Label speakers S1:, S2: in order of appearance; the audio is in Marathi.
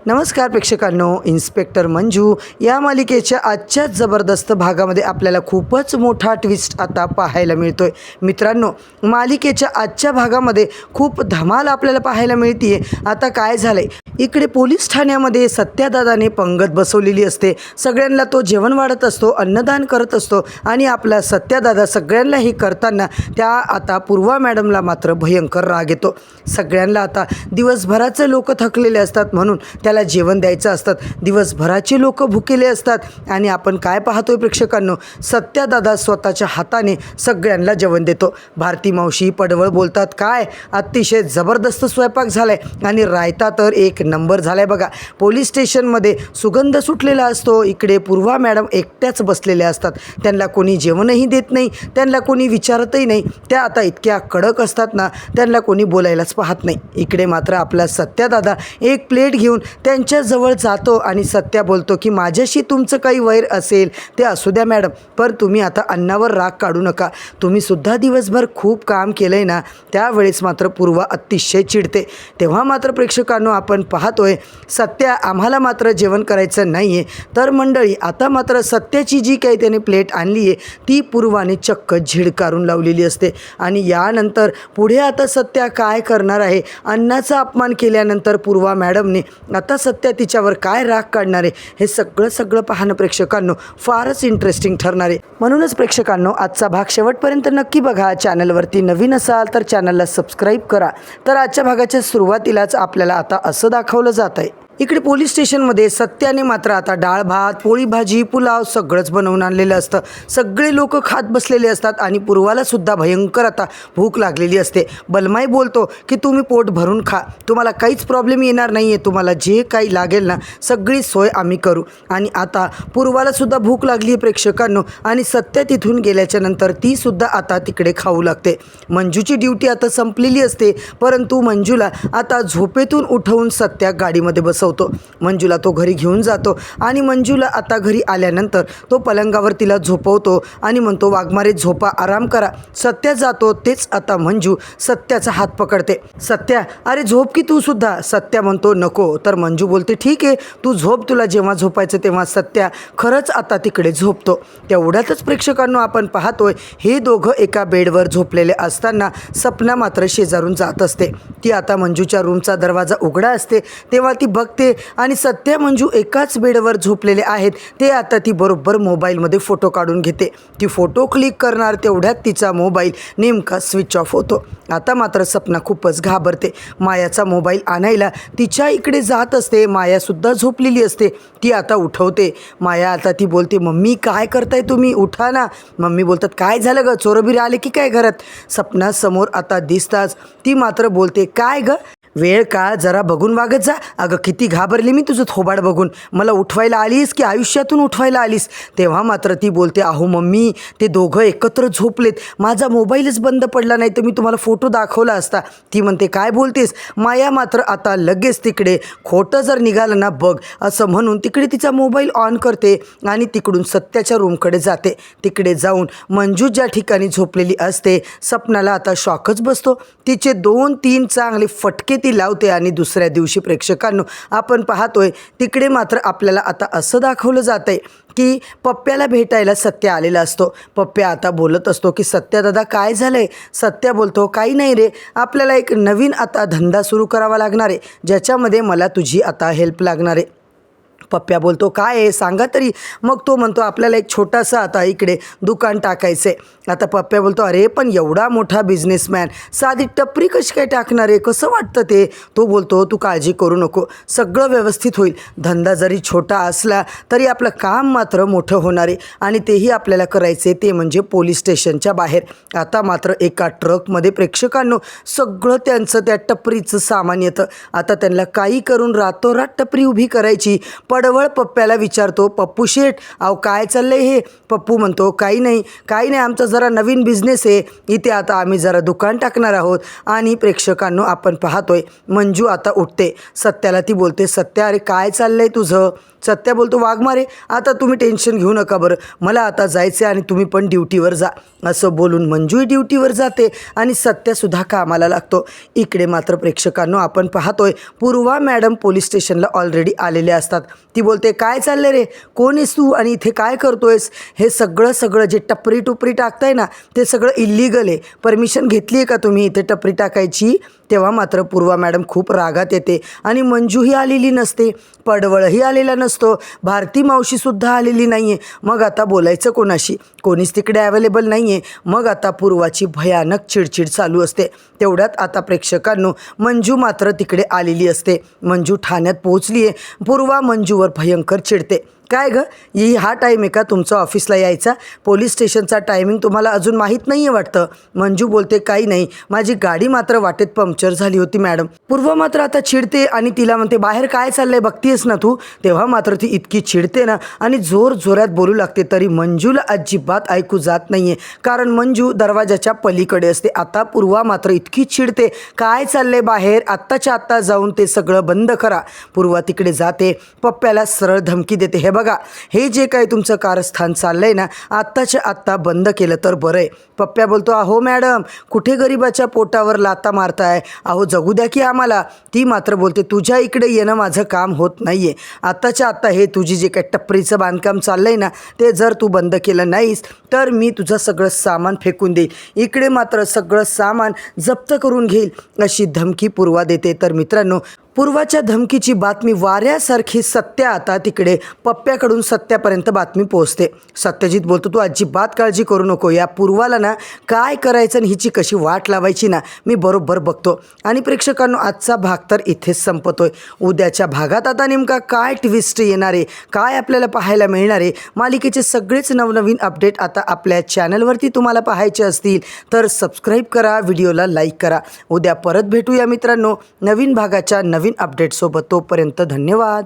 S1: नमस्कार प्रेक्षकांनो, इन्स्पेक्टर मंजू या मालिकेच्या आजच्या जबरदस्त भागामध्ये आपल्याला खूपच मोठा ट्विस्ट आता पाहायला मिळतोय. मित्रांनो, मालिकेच्या आजच्या भागामध्ये खूप धमाल आपल्याला पाहायला मिळते. आता काय झालंय, इकडे पोलीस ठाण्यामध्ये सत्यादादाने पंगत बसवलेली असते. सगळ्यांना तो जेवण वाढत असतो, अन्नदान करत असतो आणि आपला सत्यादादा सगळ्यांना हे करताना त्या आता पूर्वा मॅडमला मात्र भयंकर राग येतो. सगळ्यांना आता दिवसभराचे लोक थकलेले असतात म्हणून त्याला जेवण द्यायचं असतात. दिवसभराचे लोक भुकेले असतात आणि आपण काय पाहतोय प्रेक्षकांनो, सत्यादादा स्वतःच्या हाताने सगळ्यांना जेवण देतो. भारती मावशी पडवळ बोलतात, काय अतिशय जबरदस्त स्वयंपाक झालाय आणि रायता तर एक नंबर झालाय बघा. पोलीस स्टेशनमध्ये सुगंध सुटलेला असतो. इकडे पूर्वा मॅडम एकट्याच बसलेल्या असतात. त्यांना कोणी जेवणही देत नाही, त्यांना कोणी विचारतही नाही. त्या आता इतक्या कडक असतात ना, त्यांना कोणी बोलायलाच पाहत नाही. इकडे मात्र आपला सत्यादादा एक प्लेट घेऊन त्यांच्याजवळ जातो आणि सत्या बोलतो की माझ्याशी तुमचं काही वैर असेल ते असू द्या मॅडम, पण तुम्ही आता अन्नावर राग काढू नका. तुम्ही सुद्धा दिवसभर खूप काम केलं आहे ना. त्यावेळेस मात्र पूर्वा अतिशय चिडते. तेव्हा मात्र प्रेक्षकांनो आपण पाहतोय सत्या आम्हाला मात्र जेवण करायचं नाही आहे. तर मंडळी आता मात्र सत्याची जी काही त्याने प्लेट आणली आहे ती पूर्वाने चक्क झिडकारून लावलेली असते. आणि यानंतर पुढे आता सत्या काय करणार आहे, अन्नाचा अपमान केल्यानंतर पूर्वा मॅडमने आता सत्या तिच्यावर काय राग काढणार आहे हे सगळं पाहणं प्रेक्षकांनो फारच इंटरेस्टिंग ठरणार आहे. म्हणूनच प्रेक्षकांनो आजचा भाग शेवटपर्यंत नक्की बघा. चॅनलवरती नवीन असाल तर चॅनलला सबस्क्राईब करा. तर आजच्या भागाच्या सुरुवातीलाच आपल्याला आता असं दाखवलं जात आहे, इकडे पोलीस स्टेशनमध्ये सत्याने मात्र आता डाळ भात पोळी भाजी पुलाव सगळंच बनवून आणलेलं असतं. सगळे लोक खात बसलेले असतात आणि पूर्वाला सुद्धा भयंकर आता भूक लागलेली असते. बलमाई बोलतो की तुम्ही पोट भरून खा, तुम्हाला काहीच प्रॉब्लेम येणार नाही आहे, तुम्हाला जे काही लागेल ना सगळी सोय आम्ही करू. आणि आता पूर्वाला सुद्धा भूक लागली आहे प्रेक्षकांनो. आणि सत्या तिथून गेल्याच्या नंतर ती सुद्धा आता तिकडे खाऊ लागते. मंजूची ड्युटी आता संपलेली असते, परंतु मंजूला आता झोपेतून उठवून सत्या गाडीमध्ये बसवतो. मंजूला तो घरी घेऊन जातो आणि मंजूला आता घरी आल्यानंतर तो पलंगावर तिला झोपवतो आणि म्हणतो वाघमारे झोपा, आराम करा. सत्या जातो तेच आता मंजू सत्याचा हात पकडते. सत्या अरे झोप की तू सुद्धा. सत्या म्हणतो नको. तर मंजू बोलते ठीक आहे तू झोप, तुला जेव्हा झोपायचं तेव्हा. सत्या खरंच आता तिकडे झोपतो. तेवढ्यातच प्रेक्षकांनो आपण पाहतोय हे दोघं एका बेडवर झोपलेले असताना सपना मात्र शेजारून जात असते. ती आता मंजूच्या रूमचा दरवाजा उघडा असते तेव्हा ती बघते आणि सत्या मंजू एकाच बेडवर झोपलेले आहेत. ते आता ती बरोबर मोबाईलमध्ये फोटो काढून घेते. ती फोटो क्लिक करणार तेवढ्यात तिचा मोबाईल नेमका स्विच ऑफ होतो. आता मात्र सपना खूपच घाबरते. मायाचा मोबाईल आणायला तिच्या इकडे जात असते. मायासुद्धा झोपलेली असते. ती आता उठवते. माया आता ती बोलते मम्मी काय करताय तुम्ही, उठा ना. मम्मी बोलतात काय झालं ग, चोरबिर आले की काय घरात. सपना समोर आता दिसताच ती मात्र बोलते काय ग, वेळ काळ जरा बघून वागत जा. अगं किती घाबरली मी तुझं थोबाड बघून. मला उठवायला आलीस की आयुष्यातून उठवायला आलीस. तेव्हा मात्र ती बोलते अहो मम्मी ते दोघं एकत्र झोपलेत, माझा मोबाईलच बंद पडला नाही तर मी तुम्हाला फोटो दाखवला असता. ती म्हणते काय बोलतेस. माया मात्र आता लगेच तिकडे खोटं जर निघालं ना बघ असं म्हणून तिकडे तिचा मोबाईल ऑन करते आणि तिकडून सत्याच्या रूमकडे जाते. तिकडे जाऊन मंजू ज्या ठिकाणी झोपलेली असते सपनाला आता शॉकच बसतो. तिचे 2-3 चांगले फटके ती लावते आणि दुसऱ्या दिवशी प्रेक्षकांनो आपण पाहतोय तिकडे मात्र आपल्याला आता असं दाखवलं जात आहे की पप्प्याला भेटायला सत्या आलेला असतो. पप्प्या आता बोलत असतो की सत्या दादा काय झालं आहे. सत्या बोलतो काही नाही रे, आपल्याला एक नवीन आता धंदा सुरू करावा लागणार आहे ज्याच्यामध्ये मला तुझी आता हेल्प लागणार आहे. पप्प्या बोलतो काय आहे सांगा तरी. मग तो म्हणतो आपल्याला एक छोटासा आता इकडे दुकान टाकायचं आहे. आता पप्प्या बोलतो अरे पण एवढा मोठा बिझनेसमॅन साधी टपरी कशी काय टाकणार आहे, कसं वाटतं ते. तो बोलतो तू काळजी करू नको, सगळं व्यवस्थित होईल. धंदा जरी छोटा असला तरी आपलं काम मात्र मोठं होणार आहे आणि तेही आपल्याला करायचे ते म्हणजे पोलीस स्टेशनच्या बाहेर. आता मात्र एका ट्रकमध्ये प्रेक्षकांनो सगळं त्यांचं त्या टपरीचं सामान येतं. आता त्यांना काही करून रातोरात टपरी उभी करायची. पडवळ पप्प्याला विचारतो, पप्पू शेठ अहो काय चाललंय हे? पप्पू म्हणतो काही नाही आमचा जरा नवीन बिझनेस आहे, इथे आता आम्ही जरा दुकान टाकणार आहोत. आणि प्रेक्षकांनो आपण पाहतोय मंजू आता उठते. सत्याला ती बोलते, सत्या अरे काय चाललंय तुझं? सत्या बोलतो, वाघमारे आता तुम्ही टेन्शन घेऊ नका बरं, मला आता जायचं आहे आणि तुम्ही पण ड्युटीवर जा. असं बोलून मंजूही ड्युटीवर जाते आणि सत्यासुद्धा कामाला लागतो. इकडे मात्र प्रेक्षकांनो आपण पाहतोय पूर्वा मॅडम पोलीस स्टेशनला ऑलरेडी आलेले असतात. ती बोलते, काय चाललं रे, कोण आहेस तू आणि इथे काय करतोयस? हे सगळं जे टपरी टुपरी टाकताय ना ते सगळं इल्लिगल आहे. परमिशन घेतली आहे का तुम्ही इथे टपरी टाकायची? तेव्हा मात्र पूर्वा मॅडम खूप रागात येते आणि मंजूही आलेली नसते, पडवळही आलेला नसतो, भारती मावशीसुद्धा आलेली नाही आहे. मग आता बोलायचं कोणाशी? कोणीच तिकडे अवेलेबल नाही आहे. मग आता पूर्वाची भयानक चिडचिड चालू असते. तेवढ्यात आता प्रेक्षकांनो मंजू मात्र तिकडे आलेली असते. मंजू ठाण्यात पोहोचली आहे. पूर्वा मंजूवर भयंकर चिडते. काय गं, हा टाईम आहे का तुमचं ऑफिसला यायचा? पोलीस स्टेशनचा टायमिंग तुम्हाला अजून माहीत नाही आहे वाटतं. मंजू बोलते, काही नाही, माझी गाडी मात्र वाटेत पंक्चर झाली होती मॅडम. पूर्व मात्र आता चिडते आणि तिला म्हणते, बाहेर काय चाललंय बघतीयस ना तू? तेव्हा मात्र ती इतकी चिडते ना आणि जोरात बोलू लागते, तरी मंजूला अजिबात ऐकू जात नाही आहे, कारण मंजू दरवाजाच्या पलीकडे असते. आता पूर्वा मात्र इतकी चिडते, काय चाललंय बाहेर? आत्ताच्या आत्ता जाऊन ते सगळं बंद करा. पूर्वा तिकडे जाते, पप्प्याला सरळ धमकी देते, हे बघा हे जे काही तुमचं कारस्थान चाललंय ना आत्ताच्या आत्ता बंद केलं तर बरं आहे. पप्प्या बोलतो, अहो मॅडम कुठे गरिबाच्या पोटावर लाता मारताय? अहो जगू द्या की आम्हाला. ती मात्र बोलते, तुझ्या इकडे येणं माझं काम होत नाही आहे. आत्ताच्या आत्ता हे तुझी जे काही टपरीचं बांधकाम चाललंय ना ते जर तू बंद केलं नाहीस तर मी तुझं सगळं सामान फेकून देईल, इकडे मात्र सगळं सामान जप्त करून घेईल, अशी धमकी पूर्वा देते. तर मित्रांनो पूर्वाच्या धमकीची बातमी वाऱ्यासारखी सत्या आता तिकडे पप्प्याकडून सत्यापर्यंत बातमी पोहोचते. सत्यजित बोलतो, तू अजिबात काळजी करू नको, या पूर्वाला ना काय करायचं आणि हिची कशी वाट लावायची ना मी बरोबर बघतो. आणि प्रेक्षकांनो आजचा भाग तर इथेच संपतोय. उद्याच्या भागात आता नेमका काय ट्विस्ट येणार आहे, काय आपल्याला पाहायला मिळणार आहे, मालिकेचे सगळेच नवनवीन अपडेट आता आपल्या चॅनलवरती तुम्हाला पाहायचे असतील तर सबस्क्राईब करा, व्हिडिओला लाईक करा. उद्या परत भेटूया मित्रांनो नवीन भागाच्या नवीन अपडेटसोबत. तोपर्यंत धन्यवाद.